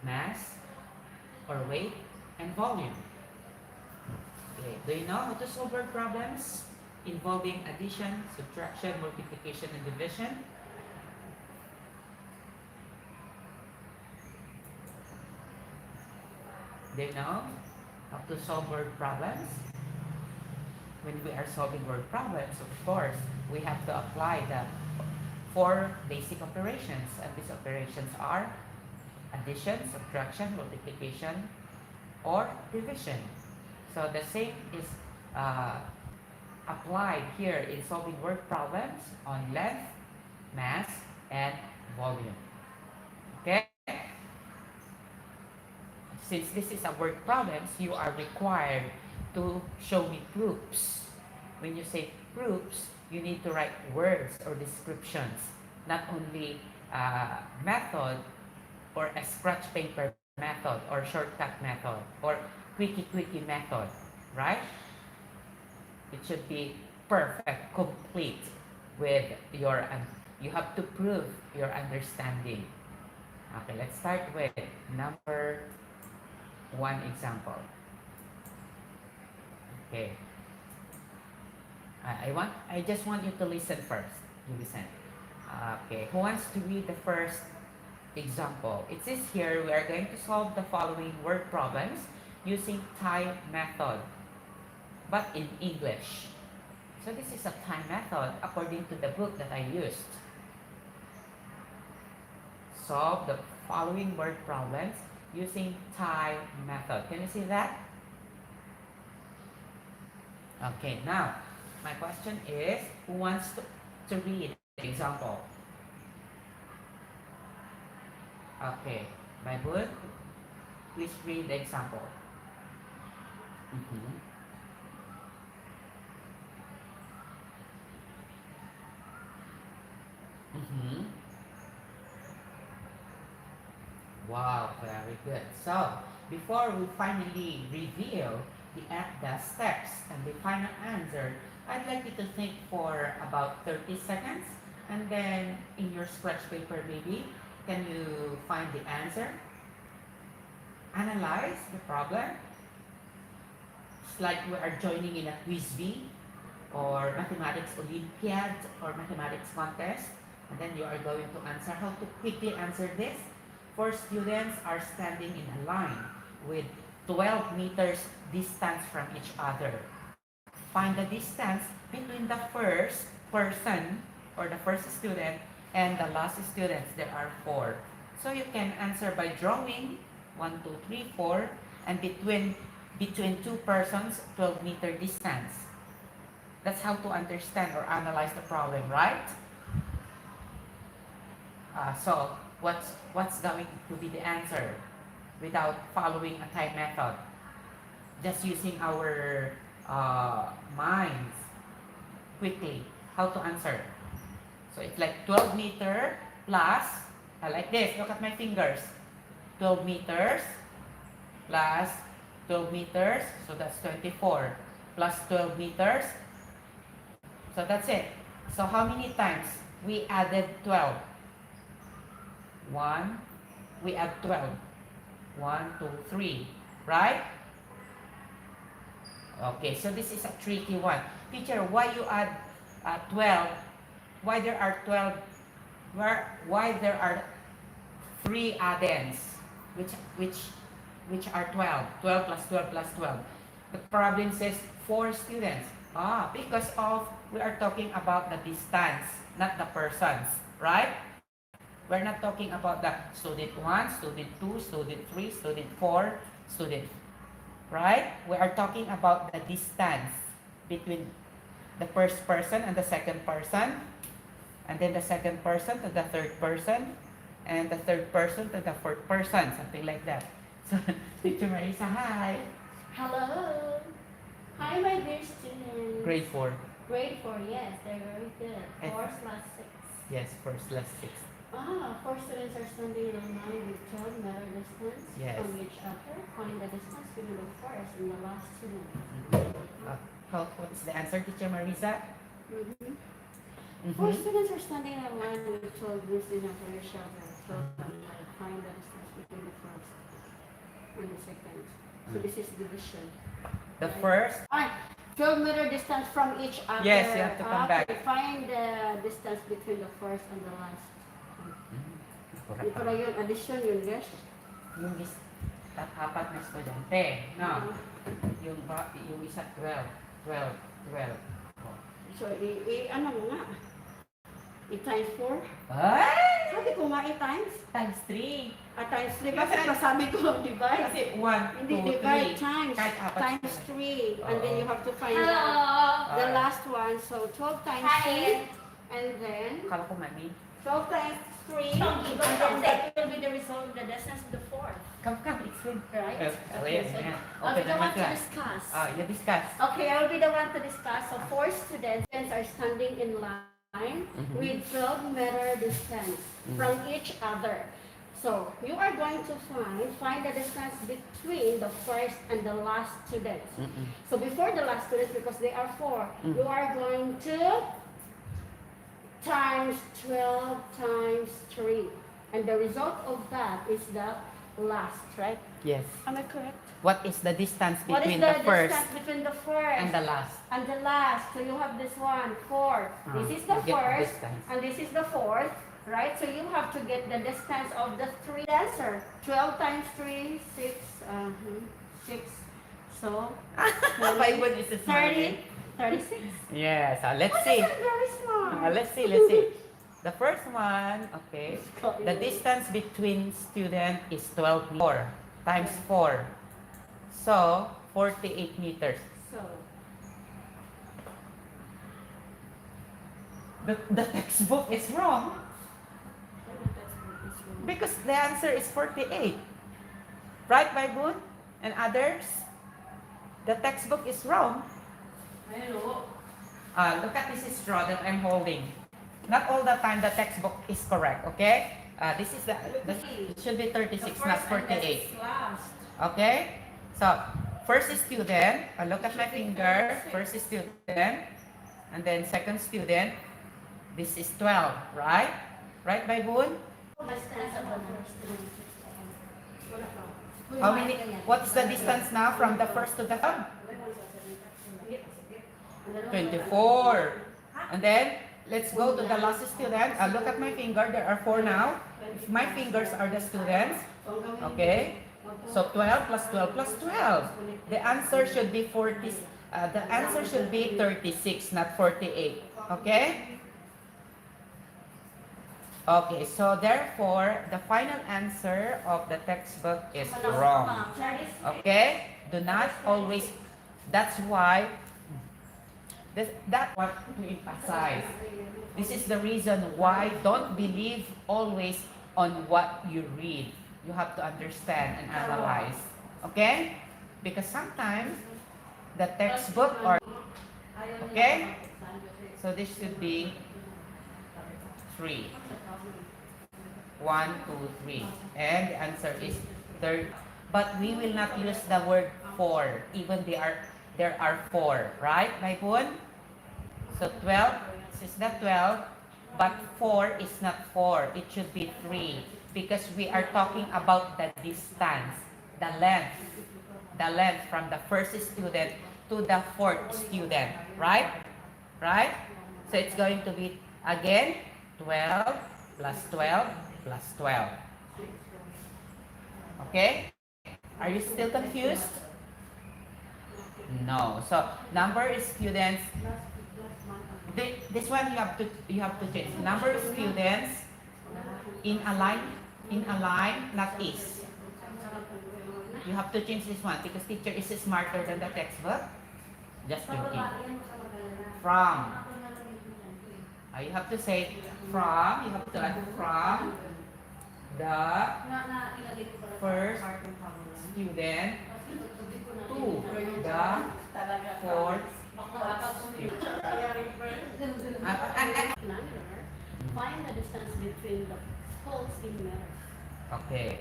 mass, or weight, and volume. Okay. Do you know how to solve word problems involving addition, subtraction, multiplication, and division? Do you know how to solve word problems? When we are solving word problems, of course, we have to apply the four basic operations, and these operations are addition, subtraction, multiplication, or division. So the same is uh, applied here in solving word problems on length, mass, and volume. Okay? Since this is a word problems, you are required to show me proofs. When you say proofs, you need to write words or descriptions, not only method or a scratch paper method or shortcut method or quickie method, right? It should be perfect, complete with your, you have to prove your understanding. Okay, let's start with number one example. Okay. I just want you to listen first. You listen. Okay. Who wants to read the first example? It says here we are going to solve the following word problems using Thai method, but in English. So this is a Thai method according to the book that I used. Solve the following word problems using Thai method. Can you see that? Okay, now my question is, who wants to read the example? Okay, my book, please read the example. Mm-hmm. Mm-hmm. Wow, very good. So, before we finally reveal the steps and the final answer, I'd like you to think for about 30 seconds, and then in your scratch paper maybe, can you find the answer? Analyze the problem. It's like we are joining in a quiz bee or mathematics Olympiad or mathematics contest, and then you are going to answer. How to quickly answer this? Four students are standing in a line with 12 meters distance from each other. Find the distance between the first person or the first student and the last students. There are four. So you can answer by drawing 1, 2, 3, 4, and between two persons, 12-meter distance. That's how to understand or analyze the problem, right? So what's going to be the answer without following a Thai method? Just using our minds quickly. How to answer? So it's like 12 meter plus, like this. Look at my fingers. 12 meters plus 12 meters. So that's 24. Plus 12 meters. So that's it. So how many times we added 12? 1. We add 12. 1, 2, 3. Right? Okay, so this is a tricky one. Teacher, why you add 12? Why there are 12? Why there are 3 addends? Which are 12? 12 plus 12 plus 12. The problem says 4 students. Because of we are talking about the distance, not the persons, right? We're not talking about the student 1, student 2, student 3, student 4, student, right? We are talking about the distance between the first person and the second person, and then the second person to the third person, and the third person to the fourth person, something like that. So, Teacher Marisa, hi. Hello. Hi, my dear students. Grade 4. Grade 4, yes, they're very good. And- 4/6. Yes, first last 6. 4 students are standing in a line with 12-meter distance Yes. from each other. Find the distance between the first and the last student. What is the answer, Teacher Marisa? Mm-hmm. Mm-hmm. 4 students are standing in a line with 12 students after each other. So, find the distance between the first second. So this is division. The first, 12-meter distance from each other. Yes, you have to come back. Find the distance between the first and the last. Yung correct. pala yun, addition yun, guys. Yung apat na estudyante, no? Yung isa 12. Oh. So, ano mo nga? I-times 4? Ay! Sabi ko nga i-times. Times 3. Times 3. Kasi nasabi ko, divide. Kasi 1, Hindi, 2, divide 3. times. Kahit apat. Times 3. And then you have to find Hello. the last one. So, 12 times Hi. 3. And then, Kala ko mami. 12 times 3. Chunky, And then that will be the result of the distance of the fourth. Come, explain. Right? Okay, so yan. I'll be Open the naman one to class. discuss. You discuss. Okay, I'll be the one to discuss. So, 4 students are standing in line with 12-meter distance from each other. So, you are going to find the distance between the first and the last students. So, before the last students, because they are 4, you are going to times 12 times 3. And the result of that is the last, right? Yes. Am I correct? What is the distance What is between the the first distance between the first and the last? and the last? So you have this one, 4. This is the you get the first, distance. and this is the fourth, right? So you have to get the distance of the 3 answer. 12 times 3, 6, 6. So, By one is the 30, 36. Yes. Let's Oh, see. this is very smart. Let's see. The first one, okay. The distance between student is 4 times 4. So, 48 meters. So, The textbook is wrong because the answer is 48. Right, Baibun? And others? The textbook is wrong. Look at this straw that I'm holding. Not all the time the textbook is correct, okay? This is it should be 36, not 48. Okay? So, first student, look at my finger, first student, and then second student, this is 12, right? Right, Baibun? How many, what's the distance now from the first to the third? 24. And then, let's go to the last student. Look at my finger, there are 4 now. If my fingers are the students, okay? So 12 plus 12 plus 12. The answer should be 40. The answer should be 36, not 48. Okay? Okay, so therefore, the final answer of the textbook is wrong. Okay? Do not always, that's why, that's what to emphasize. This is the reason why don't believe always on what you read. You have to understand and analyze. Okay? Because sometimes the textbook or okay? So this should be 3. 1, 2, 3. And the answer is 30. But we will not use the word 4. Even there are 4, right, Maibun? So 12, this is not 12, but 4 is not 4. It should be 3 because we are talking about the distance, the length from the first student to the fourth student, right? Right? So it's going to be again 12 plus 12 plus 12. Okay? Are you still confused? No. So number of students. This one you have to change. Number of students in a line, not is. You have to change this one because teacher is smarter than the textbook. Just joking. From. You have to say from. You have to add from the first student to the fourth. Find the distance between the poles in meter. Okay.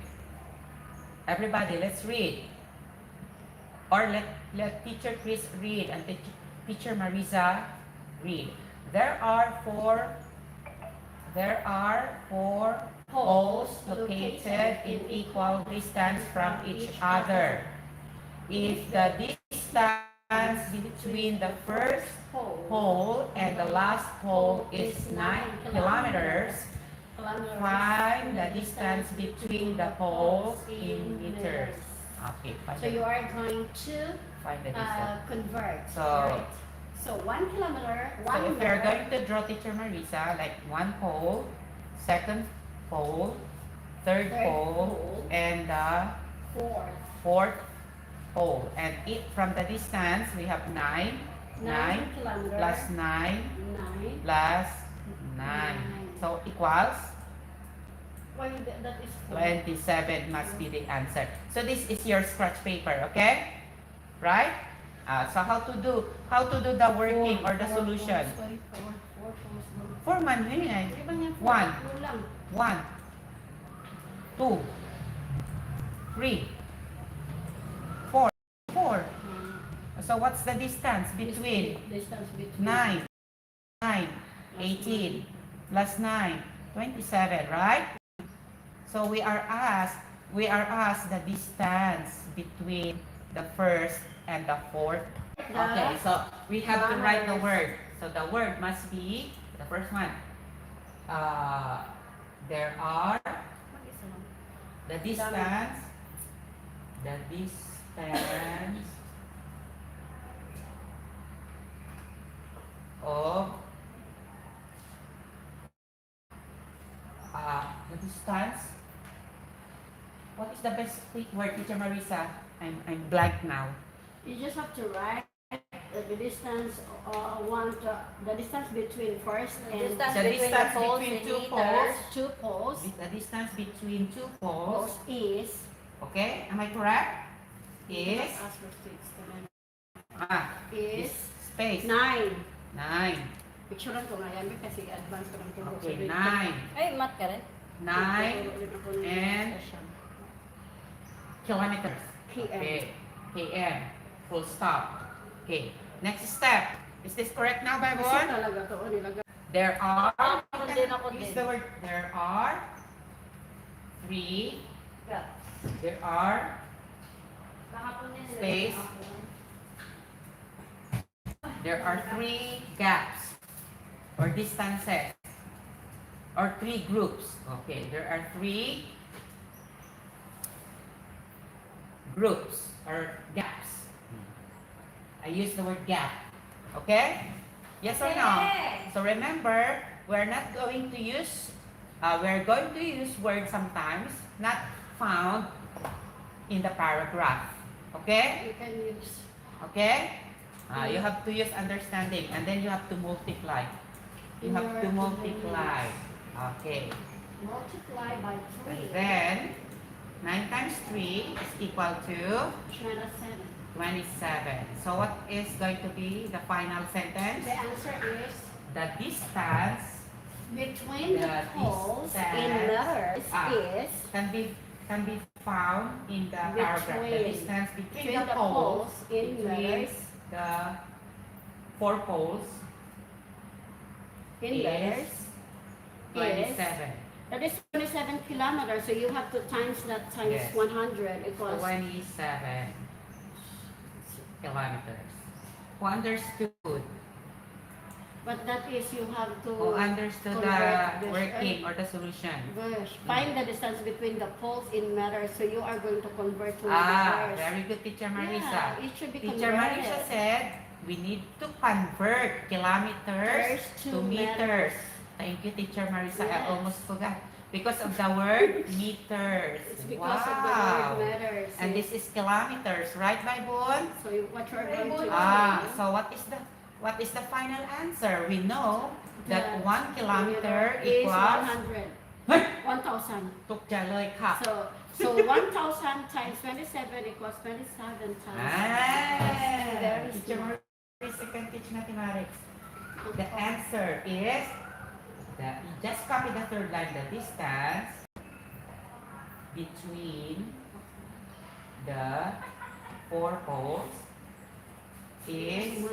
Everybody, let's read. Or let teacher Chris read and teacher Marisa read. There are four poles located in equal distance from each other. If the distance between the first pole and the last pole is 9 kilometers, find the distance between the poles in meters. Okay, So you are going to find the distance. convert. So- right? So 1 kilometer, So 1 if you're meter, going to draw Teacher Marisa, like one pole, second pole, third pole, and the 4. fourth pole. And from the distance, we have 9 kilometers, plus 9 9. plus 9. So equals Why that is 4? 27 must be the answer. So this is your scratch paper, okay? Right? So how to do the working or the solution? 4 man yun eh. 1, 1, 2, 3, 4. 4. So what's the distance between Distance between 9, 18 plus 9, 27, right? So we are asked the distance between the first and the fourth. Okay, so we have to write the word. So the word must be the first one. There are the distance of the distance. What is the best word, Teacher Marisa? I'm blank now. You just have to write the distance the distance between first and The distance between two poles. two poles The distance between two poles. is Okay, am I correct? Is is space 9. 9. Picturean ko nga yan kasi advance ko ng turo. Okay, 9. Ay, mat ka rin? 9 and kilometers. PM. Okay, km. Full stop. Okay, next step. Is this correct now, Kasi Babon? talaga to, nilagay. There are, Ako din, ako use din. the word, there are 3, Yeah. there are Kahapon din. Space. There are 3 gaps or distances or 3 groups. Okay, there are 3 groups or gaps. I use the word gap. Okay? Yes or no? Yes. So remember, we're not going to use, we're going to use words sometimes not found in the paragraph. Okay? You can use Okay? You have to use understanding and then you have to multiply. You have to multiply. Okay. multiply by And 3. then, 9 times 3 is equal to 27. 27. So what is going to be the final sentence? The answer is The distance between the The poles in distance, letters is can be found in the paragraph. The Between- distance between between the the poles, poles in between letters the 4 poles in is letters 27. that is 27 kilometers. So you have to times that times Yes. 100 equals 27 kilometers. Who understood? but that is you have to Who understood the convert this, working or the solution? Gosh, find the distance between the poles in meters. So you are going to convert to Ah, meters. very good, Teacher Marisa. Yeah, it should be Teacher converted. Marisa said we need to convert kilometers Meters to to meters. meters. Thank you, Teacher Marisa. I Yes. almost forgot. Because of the word meters. It's because of the Wow. word meters. And this is kilometers, right, Baibon? So what you are going to do? So what is the final answer? We know that 1 kilometer is equals 100. 1,000. ทุกจะเลยค่ะ So 1,000 times 27 equals 27,000. Very Teacher smart. Marisa can teach mathematics. The answer is just copy the third line. The distance between the 4 poles is